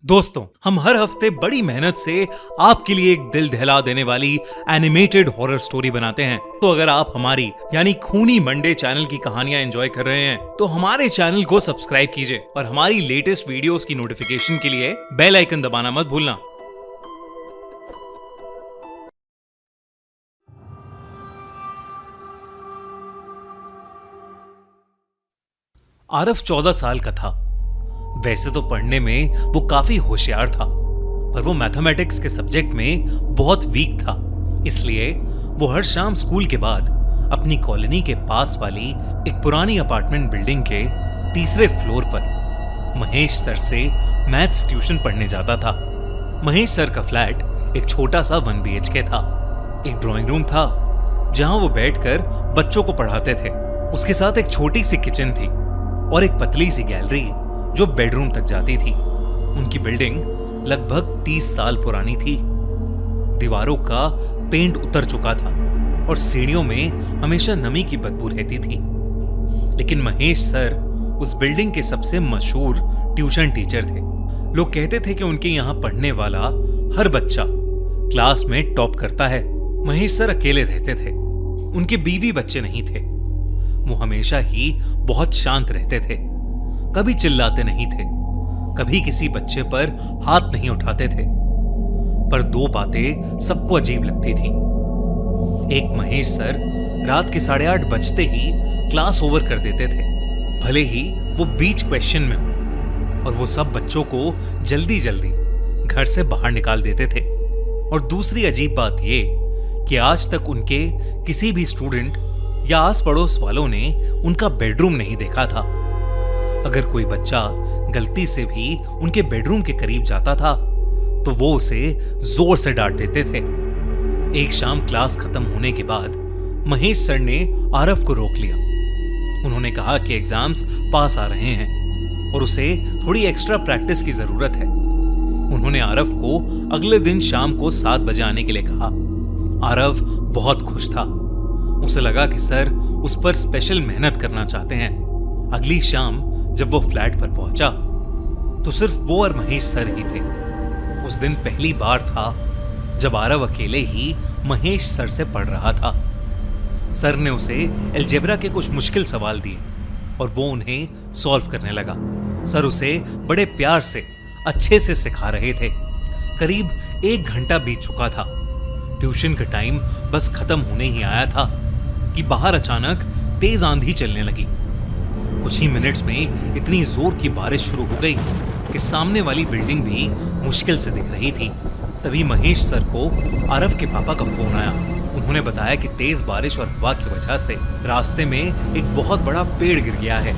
दोस्तों, हम हर हफ्ते बड़ी मेहनत से आपके लिए एक दिल दहला देने वाली एनिमेटेड हॉरर स्टोरी बनाते हैं। तो अगर आप हमारी यानी खूनी मंडे चैनल की कहानियां एंजॉय कर रहे हैं तो हमारे चैनल को सब्सक्राइब कीजिए और हमारी लेटेस्ट वीडियोस की नोटिफिकेशन के लिए बेल आइकन दबाना मत भूलना। आरफ 14 साल का था। वैसे तो पढ़ने में वो काफी होशियार था, पर वो मैथमेटिक्स के सब्जेक्ट में बहुत वीक था। इसलिए वो हर शाम स्कूल के बाद अपनी कॉलोनी के पास वाली एक पुरानी अपार्टमेंट बिल्डिंग के तीसरे फ्लोर पर महेश सर से मैथ्स ट्यूशन पढ़ने जाता था। महेश सर का फ्लैट एक छोटा सा 1 BHK था। एक ड्राइंग रूम था जहां वो बैठकर बच्चों को पढ़ाते थे। उसके साथ एक छोटी सी किचन थी और एक पतली सी गैलरी जो बेडरूम तक जाती थी। उनकी बिल्डिंग लगभग 30 साल पुरानी थी। दीवारों का पेंट उतर चुका था और सीढ़ियों में हमेशा नमी की बदबू रहती थी। लेकिन महेश सर उस बिल्डिंग के सबसे मशहूर ट्यूशन टीचर थे। लोग कहते थे कि उनके यहां पढ़ने वाला हर बच्चा क्लास में टॉप करता है। महेश सर अकेले रहते थे। उनके बीवी बच्चे नहीं थे। वो हमेशा ही बहुत शांत रहते थे, कभी चिल्लाते नहीं थे, कभी किसी बच्चे पर हाथ नहीं उठाते थे। पर 2 बातें सबको अजीब लगती थी। एक, महेश सर रात के 8:30 बजते ही क्लास ओवर कर देते थे, भले ही वो बीच क्वेश्चन में हो, और वो सब बच्चों को जल्दी जल्दी घर से बाहर निकाल देते थे। और दूसरी अजीब बात ये कि आज तक उनके किसी भी स्टूडेंट या आस पड़ोस वालों ने उनका बेडरूम नहीं देखा था। अगर कोई बच्चा गलती से भी उनके बेडरूम के करीब जाता था तो वो उसे जोर से डांट देते थे। एक शाम क्लास खत्म होने के बाद महेश सर ने आरफ को रोक लिया। उन्होंने कहा कि एग्जाम्स पास आ रहे हैं और उसे थोड़ी एक्स्ट्रा प्रैक्टिस की जरूरत है। उन्होंने आरफ को अगले दिन शाम को 7 बजे आने के लिए कहा। आरफ बहुत खुश था। उसे लगा कि सर उस पर स्पेशल मेहनत करना चाहते हैं। अगली शाम जब वो फ्लैट पर पहुंचा तो सिर्फ वो और महेश सर ही थे। उस दिन पहली बार था जब आरव अकेले ही महेश सर से पढ़ रहा था। सर ने उसे अलजेब्रा के कुछ मुश्किल सवाल दिए और वो उन्हें सॉल्व करने लगा। सर उसे बड़े प्यार से अच्छे से सिखा रहे थे। करीब 1 घंटा बीत चुका था। ट्यूशन का टाइम बस खत्म होने ही आया था कि बाहर अचानक तेज आंधी चलने लगी। कुछ ही मिनट्स में इतनी जोर की बारिश शुरू हो गई कि सामने वाली बिल्डिंग भी मुश्किल से दिख रही थी। तभी महेश सर को आरफ के पापा का फोन आया। उन्होंने बताया कि तेज बारिश और हवा की वजह से रास्ते में एक बहुत बड़ा पेड़ गिर गया है,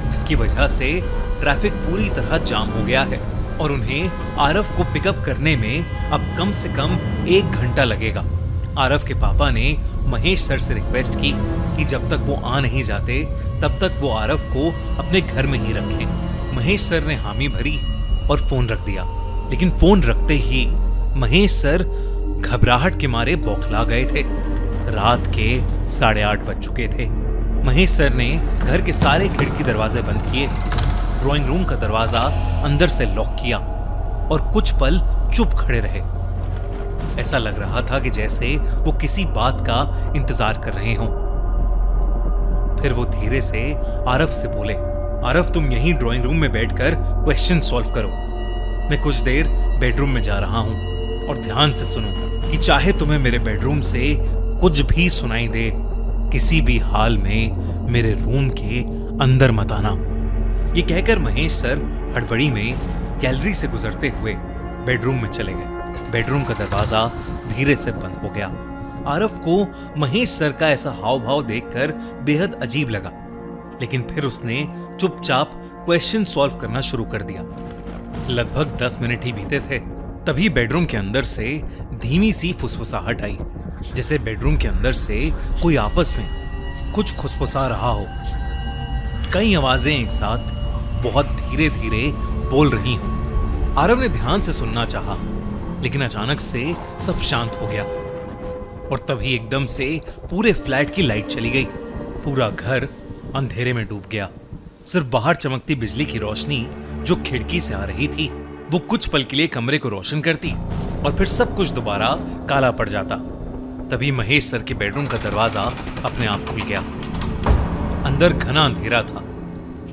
जिसकी वजह से ट्रैफिक पूरी तरह जाम हो गया है और उन्हें आरफ को पिकअप करने में अब कम से कम 1 घंटा लगेगा। आरफ के पापा ने महेश सर से रिक्वेस्ट की कि जब तक वो आ नहीं जाते तब तक वो आरफ को अपने घर में ही रखें। महेश सर ने हामी भरी और फोन रख दिया। लेकिन फोन रखते ही महेश सर घबराहट के मारे बौखला गए थे। रात के 8:30 बज चुके थे। महेश सर ने घर के सारे खिड़की दरवाजे बंद किए, ड्राइंग रूम का दरवाजा अंदर से लॉक किया और कुछ पल चुप खड़े रहे। ऐसा लग रहा था कि जैसे वो किसी बात का इंतजार कर रहे हों। फिर वो धीरे से आरफ से बोले, आरफ तुम यहीं ड्राइंग रूम में बैठकर क्वेश्चन सॉल्व करो। मैं कुछ देर बेडरूम में जा रहा हूं और ध्यान से सुनो कि चाहे तुम्हें मेरे बेडरूम से कुछ भी सुनाई दे, किसी भी हाल में मेरे रूम के अंदर मत आना। ये कहकर महेश सर हड़बड़ी में गैलरी से गुजरते हुए बेडरूम में चले गए। बेडरूम का दरवाजा धीरे से बंद हो गया। आरफ को महेश सर का ऐसा हाव भाव देखकर बेहद अजीब लगा, लेकिन फिर उसने चुपचाप क्वेश्चन सॉल्व करना शुरू कर दिया। लगभग 10 मिनट ही बीते थे, तभी बेडरूम के अंदर से धीमी सी फुसफुसाहट आई, जैसे बेडरूम के अंदर से कोई आपस में कुछ खुसफुसा रहा हो। कई आवाजें एक साथ बहुत धीरे धीरे बोल रही हों। आरव ने ध्यान से सुनना चाहा, लेकिन अचानक से सब शांत हो गया और तभी एकदम से पूरे फ्लैट की लाइट चली गई। पूरा घर अंधेरे में डूब गया। सिर्फ बाहर चमकती बिजली की रोशनी जो खिड़की से आ रही थी वो कुछ पल के लिए कमरे को रोशन करती और फिर सब कुछ दोबारा काला पड़ जाता। तभी महेश सर के बेडरूम का दरवाजा अपने आप खुल गया। अंदर घना अंधेरा था,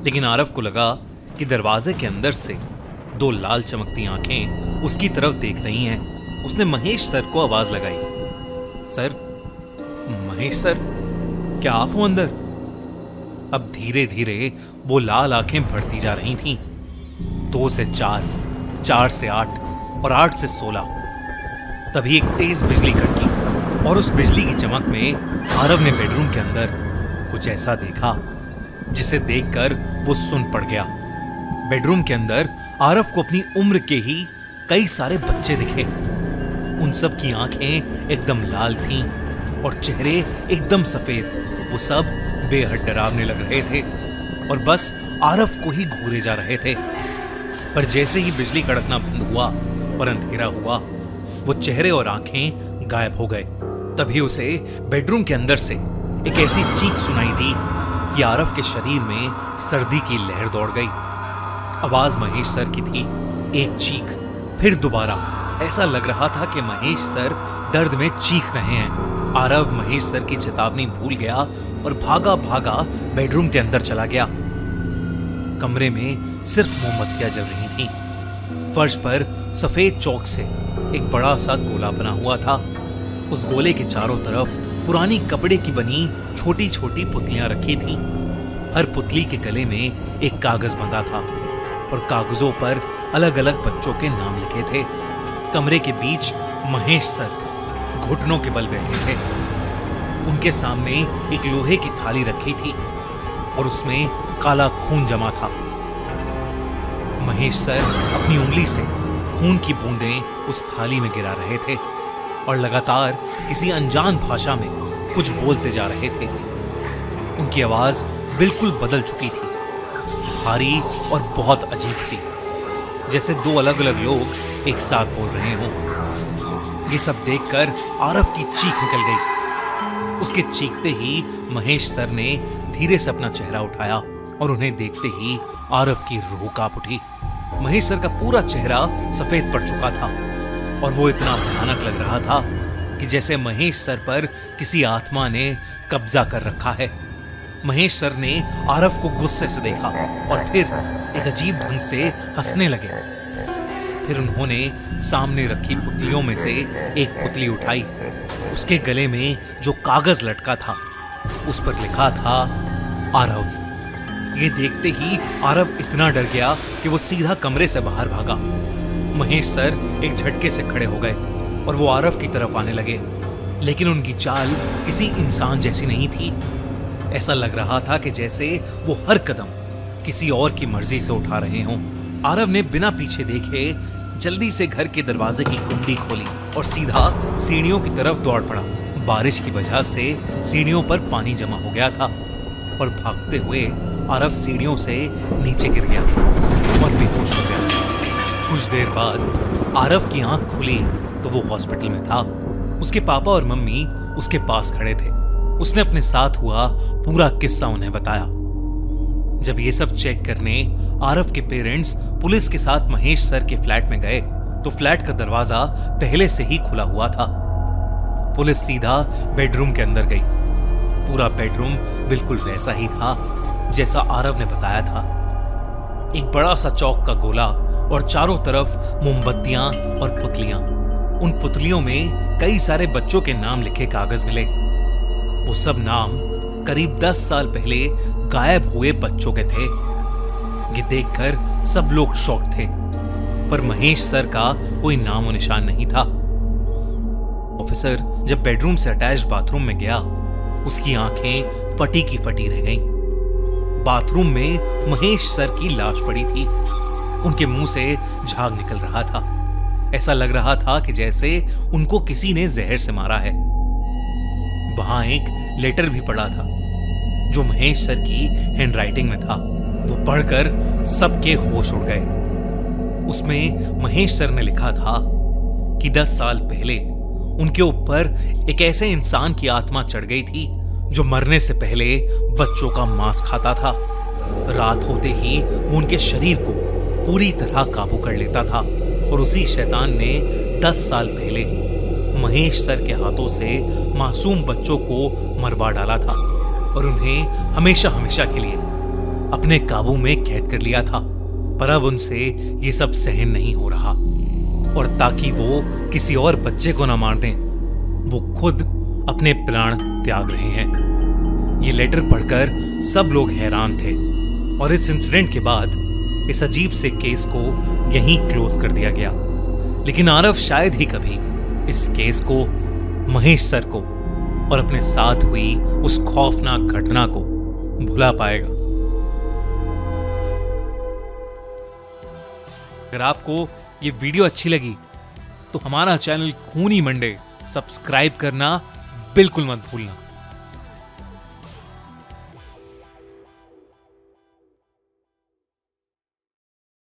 लेकिन आरव को लगा कि दरवाजे के अंदर से दो लाल चमकती आंखें उसकी तरफ देख रही हैं। उसने महेश सर को आवाज लगाई, सर, महेश सर, क्या आप हो अंदर? अब धीरे धीरे वो लाल आंखें बढ़ती जा रही थीं। 2 से 4, 4 से 8 और 8 से 16। तभी एक तेज बिजली कड़की और उस बिजली की चमक में आरव ने बेडरूम के अंदर कुछ ऐसा देखा जिसे देखकर वो सुन पड़ गया। बेडरूम के अंदर आरव को अपनी उम्र के ही कई सारे बच्चे दिखे। उन सब की आंखें एकदम लाल थीं और चेहरे एकदम सफेद। वो सब बेहद डरावने लग रहे थे और बस आरव को ही घूरे जा रहे थे। पर जैसे ही बिजली कड़कना बंद हुआ और अंधेरा हुआ, वो चेहरे और आंखें गायब हो गए। तभी उसे बेडरूम के अंदर से एक ऐसी चीख सुनाई दी कि आरव के शरीर में सर्दी की लहर दौड़ गई। आवाज महेश सर की थी। एक चीख, फिर दोबारा। ऐसा लग रहा था कि महेश सर दर्द में चीख रहे हैं। आरव महेश सर की चेतावनी भूल गया और भागा भागा बेडरूम के अंदर चला गया। कमरे में सिर्फ मोमबत्तियां जल रही थीं। फर्श पर सफेद चौक से एक बड़ा सा गोला बना हुआ था। उस गोले के चारों तरफ पुरानी कपड़े की बनी छोटी छोटी पुतलियां रखी थीं। हर पुतली के गले में एक कागज बंधा था और कागजों पर अलग अलग बच्चों के नाम लिखे थे। कमरे के बीच महेश सर घुटनों के बल बैठे थे। उनके सामने एक लोहे की थाली रखी थी और उसमें काला खून जमा था। महेश सर अपनी उंगली से खून की बूंदें उस थाली में गिरा रहे थे और लगातार किसी अनजान भाषा में कुछ बोलते जा रहे थे। उनकी आवाज बिल्कुल बदल चुकी थी, भारी और बहुत अजीब सी, जैसे दो अलग अलग लोग एक साथ बोल रहे हों। ये सब देखकर आरव की चीख निकल गई। उसके चीखते ही महेश सर ने धीरे से अपना चेहरा उठाया और उन्हें देखते ही आरव की रूह कांप उठी। महेश सर का पूरा चेहरा सफेद पड़ चुका था और वो इतना भयानक लग रहा था कि जैसे महेश सर पर किसी आत्मा ने कब्जा कर रखा है। महेश सर ने आरव को गुस्से से देखा और फिर एक अजीब ढंग से हंसने लगे। फिर उन्होंने सामने रखी पुतलियों में से एक पुतली उठाई। उसके गले में जो कागज लटका था उस पर लिखा था आरव। ये देखते ही आरव इतना डर गया कि वो सीधा कमरे से बाहर भागा। महेश सर एक झटके से खड़े हो गए और वो आरव की तरफ आने लगे, लेकिन उनकी चाल किसी इंसान जैसी नहीं थी। ऐसा लग रहा था कि जैसे वो हर कदम किसी और की मर्जी से उठा रहे हों। आरव ने बिना पीछे देखे जल्दी से घर के दरवाजे की कुंडी खोली और सीधा सीढ़ियों की तरफ दौड़ पड़ा। बारिश की वजह से सीढ़ियों पर पानी जमा हो गया था और भागते हुए आरव सीढ़ियों से नीचे गिर गया और बेहोश हो गया। कुछ देर बाद आरव की आंख खुली तो वो हॉस्पिटल में था। उसके पापा और मम्मी उसके पास खड़े थे। उसने अपने साथ हुआ पूरा किस्सा उन्हें बताया। जब ये सब चेक करने आरव के पेरेंट्स पुलिस के साथ महेश सर के फ्लैट में गए तो फ्लैट का दरवाजा पहले से ही खुला हुआ था। पुलिस सीधा बेडरूम के अंदर गई। पूरा बेडरूम बिल्कुल वैसा ही था जैसा आरव ने बताया था। एक बड़ा सा चौक का गोला और चारों तरफ मोमबत्तियां और पुतलियां। उन पुतलियों में कई सारे बच्चों के नाम लिखे कागज मिले। वो सब नाम करीब 10 साल पहले गायब हुए बच्चों के थे। ये देखकर सब लोग शॉक थे, पर महेश सर का कोई नामो निशान नहीं था। ऑफिसर जब बेडरूम से अटैच्ड बाथरूम में गया, उसकी आंखें फटी की फटी रह गईं। बाथरूम में महेश सर की लाश पड़ी थी। उनके मुंह से झाग निकल रहा था। ऐसा लग रहा था कि जैसे उनको किसी ने जहर से मारा है। वहां एक लेटर भी पड़ा था जो महेश सर की हैंडराइटिंग में था। वो पढ़कर सबके होश उड़ गए। उसमें महेश सर ने लिखा था कि 10 साल पहले उनके ऊपर एक ऐसे इंसान की आत्मा चढ़ गई थी जो मरने से पहले बच्चों का मांस खाता था। रात होते ही वो उनके शरीर को पूरी तरह काबू कर लेता था और उसी शैतान ने 10 साल पहले महेश सर के हाथों से मासूम बच्चों को मरवा डाला था और उन्हें हमेशा हमेशा के लिए अपने काबू में कैद कर लिया था। पर अब उनसे ये सब सहन नहीं हो रहा और ताकि वो किसी और बच्चे को ना मार दें, वो खुद अपने प्राण त्याग रहे हैं। ये लेटर पढ़कर सब लोग हैरान थे और इस इंसिडेंट के बाद इस अजीब से केस को यहीं क्लोज कर दिया गया। लेकिन आरव शायद ही कभी इस केस को, महेश सर को और अपने साथ हुई उस खौफनाक घटना को भुला पाएगा। अगर आपको ये वीडियो अच्छी लगी तो हमारा चैनल खूनी मंडे सब्सक्राइब करना बिल्कुल मत भूलना।